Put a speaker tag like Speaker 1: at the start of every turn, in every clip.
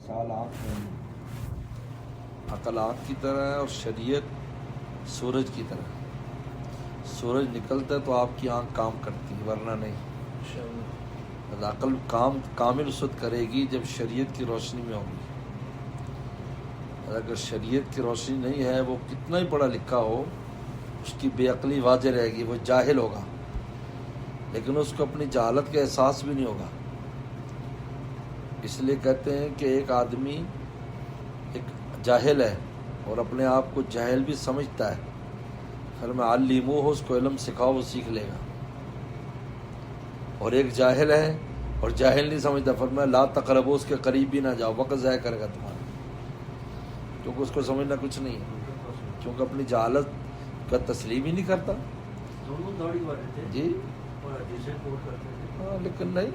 Speaker 1: مثال آنکھ نہیں، عقل آنکھ کی طرح ہے اور شریعت سورج کی طرح. سورج نکلتا ہے تو آپ کی آنکھ کام کرتی ہے، ورنہ نہیں. عقل کامل اس وقت کرے گی جب شریعت کی روشنی میں ہوگی. اگر شریعت کی روشنی نہیں ہے، وہ کتنا ہی پڑھا لکھا ہو، اس کی بے عقلی واضح رہے گی، وہ جاہل ہوگا، لیکن اس کو اپنی جہالت کا احساس بھی نہیں ہوگا. اس لیے کہتے ہیں کہ ایک آدمی ایک جاہل ہے اور اپنے آپ کو جاہل بھی سمجھتا ہے، پھر میں علمو ہو، اس کو علم سکھاؤ، وہ سیکھ لے گا. اور ایک جاہل ہے اور جاہل نہیں سمجھتا، فرمایا لا تقربو، اس کے قریب بھی نہ جاؤ، وقت ضائع کرے گا تمہارا، کیونکہ اس کو سمجھنا کچھ نہیں ہے، کیونکہ اپنی جہالت کا تسلیم ہی نہیں کرتا. جی ہاں، لیکن نہیں،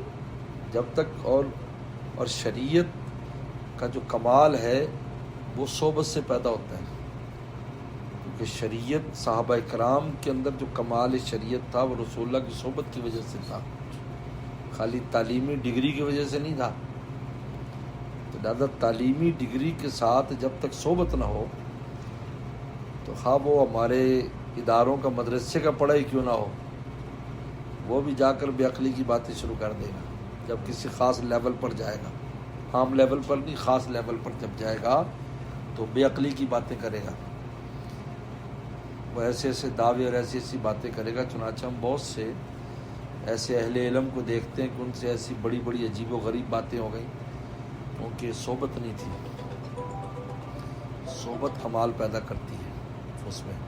Speaker 1: جب تک اور شریعت کا جو کمال ہے وہ صحبت سے پیدا ہوتا ہے. کیونکہ شریعت، صحابہ کرام کے اندر جو کمال شریعت تھا وہ رسول اللہ کی صحبت کی وجہ سے تھا، خالی تعلیمی ڈگری کی وجہ سے نہیں تھا. تو لہٰذا تعلیمی ڈگری کے ساتھ جب تک صحبت نہ ہو تو خواہ وہ ہمارے اداروں کا مدرسے کا پڑھا ہی کیوں نہ ہو، وہ بھی جا کر بے عقلی کی باتیں شروع کر دے گا. جب کسی خاص لیول پر جائے گا، عام لیول پر نہیں، خاص لیول پر جب جائے گا تو بے عقلی کی باتیں کرے گا، وہ ایسے ایسے دعوے اور ایسی ایسی باتیں کرے گا. چنانچہ ہم بہت سے ایسے اہل علم کو دیکھتے ہیں کہ ان سے ایسی بڑی بڑی عجیب و غریب باتیں ہو گئیں، کیونکہ صحبت نہیں تھی. صحبت کمال پیدا کرتی ہے اس میں،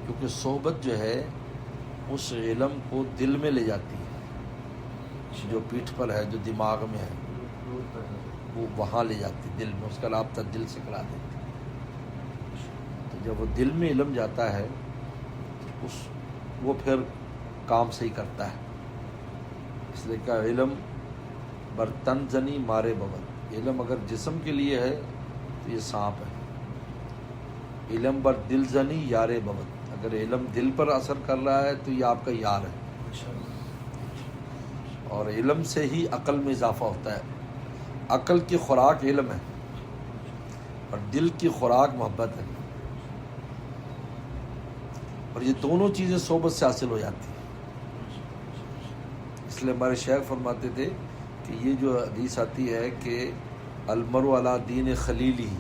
Speaker 1: کیونکہ صحبت جو ہے اس علم کو دل میں لے جاتی ہے، جو پیٹھ پر ہے، جو دماغ میں ہے، وہ وہاں لے جاتی ہے، دل میں، اس کا رابطہ دل سے کرا دیتی ہے. تو جب وہ دل میں علم جاتا ہے تو وہ پھر کام صحیح کرتا ہے. اس لیے کہ علم بر تن زنی مارے ببر، علم اگر جسم کے لیے ہے تو یہ سانپ ہے. علم بر دل زنی یارے ببر، اگر علم دل پر اثر کر رہا ہے تو یہ آپ کا یار ہے. اور علم سے ہی عقل میں اضافہ ہوتا ہے. عقل کی خوراک علم ہے اور دل کی خوراک محبت ہے، اور یہ دونوں چیزیں صحبت سے حاصل ہو جاتی ہیں. اس لیے ہمارے شیخ فرماتے تھے کہ یہ جو حدیث آتی ہے کہ المرء علی دین خلیلہ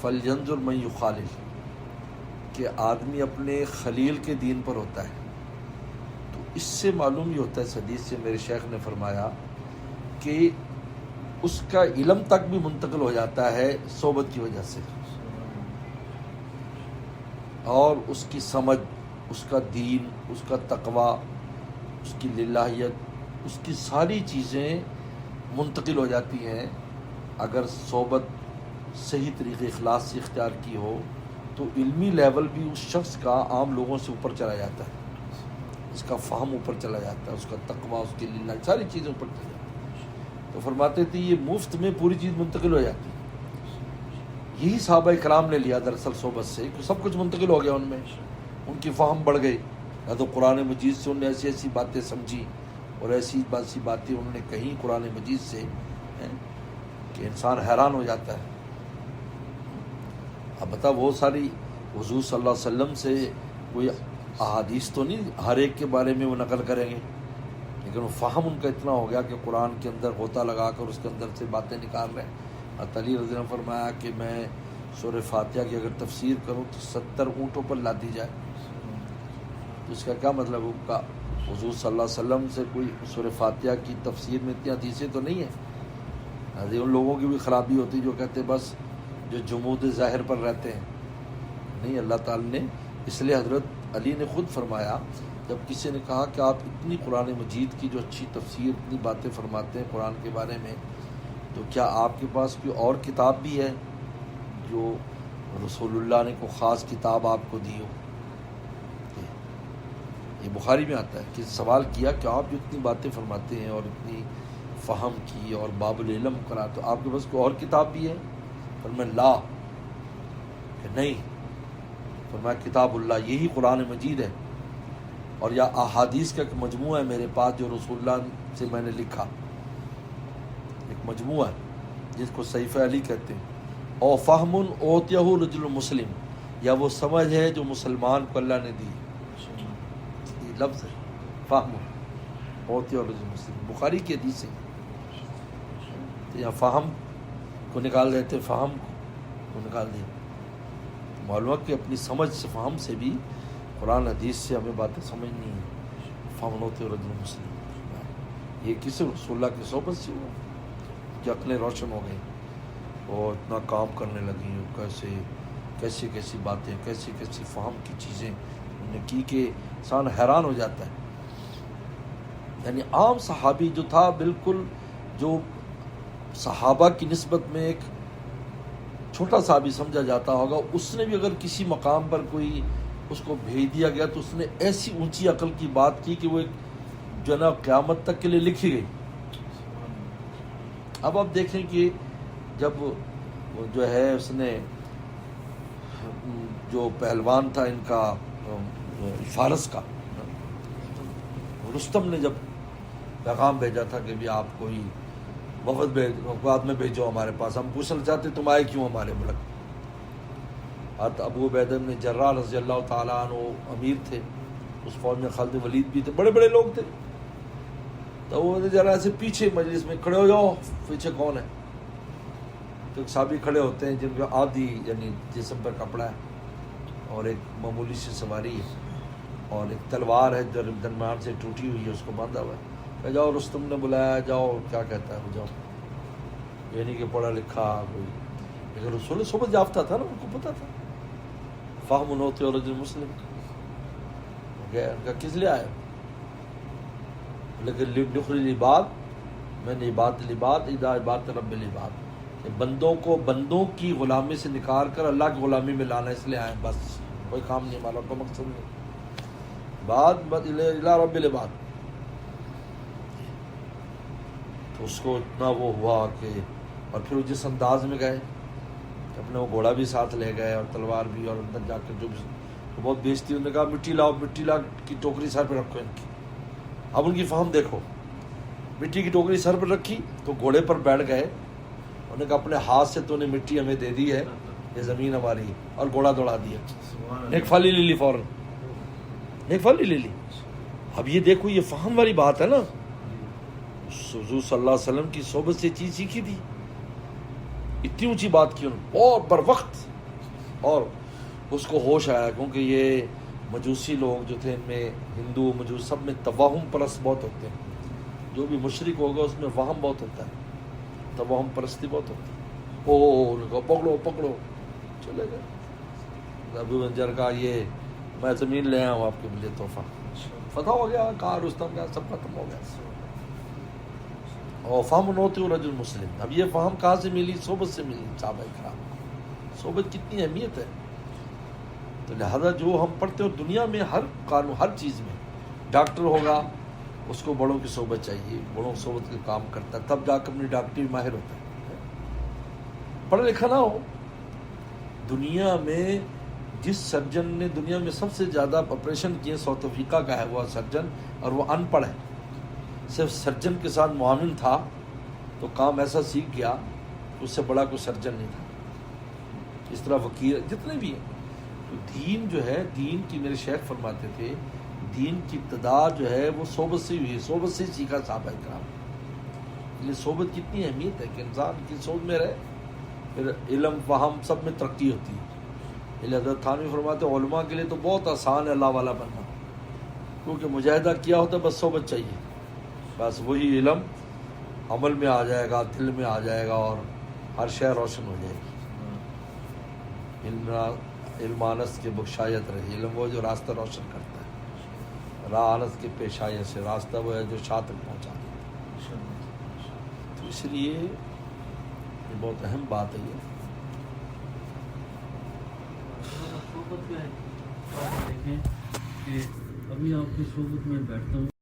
Speaker 1: فلینظر من یخالل، کہ آدمی اپنے خلیل کے دین پر ہوتا ہے. تو اس سے معلوم یہ ہوتا ہے، اس حدیث سے میرے شیخ نے فرمایا کہ اس کا علم تک بھی منتقل ہو جاتا ہے صحبت کی وجہ سے، اور اس کی سمجھ، اس کا دین، اس کا تقوی، اس کی للہیت، اس کی ساری چیزیں منتقل ہو جاتی ہیں. اگر صحبت صحیح طریقے اخلاص سے اختیار کی ہو تو علمی لیول بھی اس شخص کا عام لوگوں سے اوپر چلا جاتا ہے، اس کا فہم اوپر چلا جاتا ہے، اس کا تقوی، اس کی للہ، ساری چیزیں اوپر چلی جاتی ہیں. تو فرماتے تھے یہ مفت میں پوری چیز منتقل ہو جاتی ہے. یہی صحابہ کرام نے لیا دراصل صحبت سے، کہ سب کچھ منتقل ہو گیا ان میں، ان کی فہم بڑھ گئی. یا تو قرآن مجید سے انہوں نے ایسی ایسی باتیں سمجھی اور ایسی باتیں انہوں نے کہیں قرآن مجید سے کہ انسان حیران ہو جاتا ہے. اب بتا، وہ ساری حضور صلی اللہ علیہ وسلم سے کوئی احادیث تو نہیں ہر ایک کے بارے میں وہ نقل کریں گے، لیکن وہ فہم ان کا اتنا ہو گیا کہ قرآن کے اندر غوطہ لگا کر اس کے اندر سے باتیں نکال رہے ہیں. علی رضی اللہ عنہ فرمایا کہ میں سورہ فاتحہ کی اگر تفسیر کروں تو 70 اونٹوں پر لاد دی جائے. تو اس کا کیا مطلب ہوگا؟ حضور صلی اللہ علیہ وسلم سے کوئی سورہ فاتحہ کی تفسیر میں اتنی حدیثیں تو نہیں ہیں. ان لوگوں کی بھی خرابی ہوتی جو کہتے بس جو جمود ظاہر پر رہتے ہیں. نہیں، اللہ تعالی نے، اس لیے حضرت علی نے خود فرمایا، جب کسی نے کہا کہ آپ اتنی قرآن مجید کی جو اچھی تفسیر، اتنی باتیں فرماتے ہیں قرآن کے بارے میں، تو کیا آپ کے پاس کوئی اور کتاب بھی ہے جو رسول اللہ نے کوئی خاص کتاب آپ کو دی ہو؟ یہ بخاری میں آتا ہے کہ سوال کیا کہ آپ جو اتنی باتیں فرماتے ہیں اور اتنی فہم کی اور باب العلم کرا، تو آپ کے پاس کوئی اور کتاب بھی ہے؟ فرمایا لا، کہ نہیں. فرمایا کتاب اللہ، یہی قرآن مجید ہے، اور یا احادیث کا ایک مجموعہ ہے میرے پاس جو رسول اللہ سے میں نے لکھا. مجموعہ ہے جس کو صحیفہ علی کہتے ہیں. اور فہم اوتیہ رجل مسلم، یا وہ سمجھ ہے جو مسلمان کو اللہ نے دی. یہ لفظ ہے فہم اوتیہ رجل مسلم، بخاری کی حدیث ہے. تو یہاں فہم کو نکال دیتے، فہم کو نکال دیا. معلوم کہ اپنی سمجھ سے، فہم سے بھی قرآن حدیث سے ہمیں باتیں سمجھنی ہیں. فہم اوتیہ رجل مسلم، یہ کسی رسول اللہ کی صحبت سے ہوا کہ عقلیں روشن ہو گئی اور اتنا کام کرنے لگی. کیسی باتیں، کیسی فہم کی چیزیں انہوں نے کی کہ انسان حیران ہو جاتا ہے. یعنی عام صحابی جو تھا، بالکل جو صحابہ کی نسبت میں ایک چھوٹا صحابی سمجھا جاتا ہوگا، اس نے بھی اگر کسی مقام پر کوئی اس کو بھیج دیا گیا تو اس نے ایسی اونچی عقل کی بات کی کہ وہ ایک جو ہے نا قیامت تک کے لیے لکھی گئی. اب آپ دیکھیں کہ جب جو ہے اس نے جو پہلوان تھا ان کا فارس کا، رستم نے جب پیغام بھیجا تھا کہ بھی آپ کوئی وفد بعد میں بھیجو ہمارے پاس، ہم پوچھنا چاہتے تم آئے کیوں ہمارے ملک. ابو عبیدہ بن جراح رضی اللہ تعالیٰ عنہ امیر تھے اس فوج میں، خالد ولید بھی تھے، بڑے بڑے لوگ تھے. تو وہ ذرا سے پیچھے مجلس میں کھڑے ہو جاؤ، پیچھے کون ہے؟ تو ایک صحابی کھڑے ہوتے ہیں جن کا آدھی یعنی جسم پر کپڑا ہے اور ایک معمولی سی سواری ہے اور ایک تلوار ہے جو درمیان سے ٹوٹی ہوئی ہے، اس کو باندھا ہوا ہے. کہ جاؤ، رستم نے بلایا، جاؤ. کیا کہتا ہے وہ؟ جاؤ. یہ نہیں کہ پڑھا لکھا کوئی، لیکن رسول صحبت یافتہ تھا نا، ان کو پتہ تھا. فہم ہوتے اور رجل مسلم گیا، ان کا کس لیے آیا؟ لیکن لخل العباد من عباد العباد اذا عبادت رب العباد، کہ بندوں کو بندوں کی غلامی سے نکال کر اللہ کی غلامی میں لانا، اس لیے آئے. بس کوئی کام نہیں ہمارا، کوئی مقصد نہیں. بات الی رب العباد. تو اس کو اتنا وہ ہوا کہ، اور پھر وہ جس انداز میں گئے اپنے وہ گھوڑا بھی ساتھ لے گئے اور تلوار بھی، اور اندر جا کر جو بھی تو بہت بیچتی. انہوں نے کہا مٹی لاؤ، مٹی لا کی ٹوکری سر پہ رکھو ان کی. اب ان کی فہم دیکھو، مٹی کی ٹوکری سر پر رکھی تو گھوڑے پر بیٹھ گئے. انہوں نے کہا اپنے ہاتھ سے تو نے مٹی ہمیں دے دی ہے، یہ زمین ہماری ہے، اور گھوڑا دوڑا دیا. ایک پھلی لے لی، فوراً ایک پھلی لے لی. اب یہ دیکھو، یہ فہم والی بات ہے نا. حضور صلی اللہ علیہ وسلم کی صحبت سے چیز سیکھی تھی، اتنی اونچی بات کی انہوں نے اور بر وقت. اور اس کو ہوش آیا، کیونکہ یہ مجوسی لوگ جو تھے، ان میں ہندو مجوس سب میں توہم پرست بہت ہوتے ہیں. جو بھی مشرک ہوگا اس میں وہم بہت ہوتا ہے، توہم پرستی بہت ہوتی ہے. پکڑو پکڑو، چلے گئے. ابو بنجر کا یہ میں زمین لے آیا ہوں آپ کے لیے تحفہ. فتح ہو گیا، کہا رستم کا، سب ختم ہو گیا. اور فہم ہوتے رجل مسلم. اب یہ فہم کہاں سے ملی؟ صحبت سے ملی. صحابہ کرام، صحبت کتنی اہمیت ہے. تو لہذا جو ہم پڑھتے ہو دنیا میں ہر قانون، ہر چیز میں، ڈاکٹر ہوگا اس کو بڑوں کی صحبت چاہیے، بڑوں کی صحبت کے کام کرتا ہے، تب جا کر اپنی ڈاکٹری ماہر ہوتا ہے. پڑھا لکھا نہ ہو. دنیا میں جس سرجن نے دنیا میں سب سے زیادہ آپریشن کیے ساؤتھ افریقہ کا ہے وہ سرجن، اور وہ ان پڑھ ہے. صرف سرجن کے ساتھ معاون تھا تو کام ایسا سیکھ گیا کہ اس سے بڑا کوئی سرجن نہیں تھا. اس طرح وکیل جتنے بھی ہیں. تو دین جو ہے، دین کی میرے شیخ فرماتے تھے، دین کی ابتدا جو ہے وہ صحبت سے ہوئی، صحبت سے سیکھا صحابہ کرام. یہ صحبت کتنی اہمیت ہے کہ انسان کی صحبت میں رہے، پھر علم فہم سب میں ترقی ہوتی ہے. حضرت تھانوی فرماتے ہیں علماء کے لیے تو بہت آسان ہے اللہ والا بننا، کیونکہ مجاہدہ کیا ہوتا ہے، بس صحبت چاہیے، بس وہی علم عمل میں آ جائے گا، دل میں آ جائے گا، اور ہر شے روشن ہو جائے گی. علم آنس کے بخشایت رہی. علم وہ جو راستہ روشن کرتا ہے، راہ آنس کے پیشایت سے. راستہ وہ ہے جو شاہ تک پہنچا. تو اس لیے یہ بہت اہم بات ہے. یہ
Speaker 2: دیکھیں کہ ابھی آپ کی صحبت میں بیٹھتا ہوں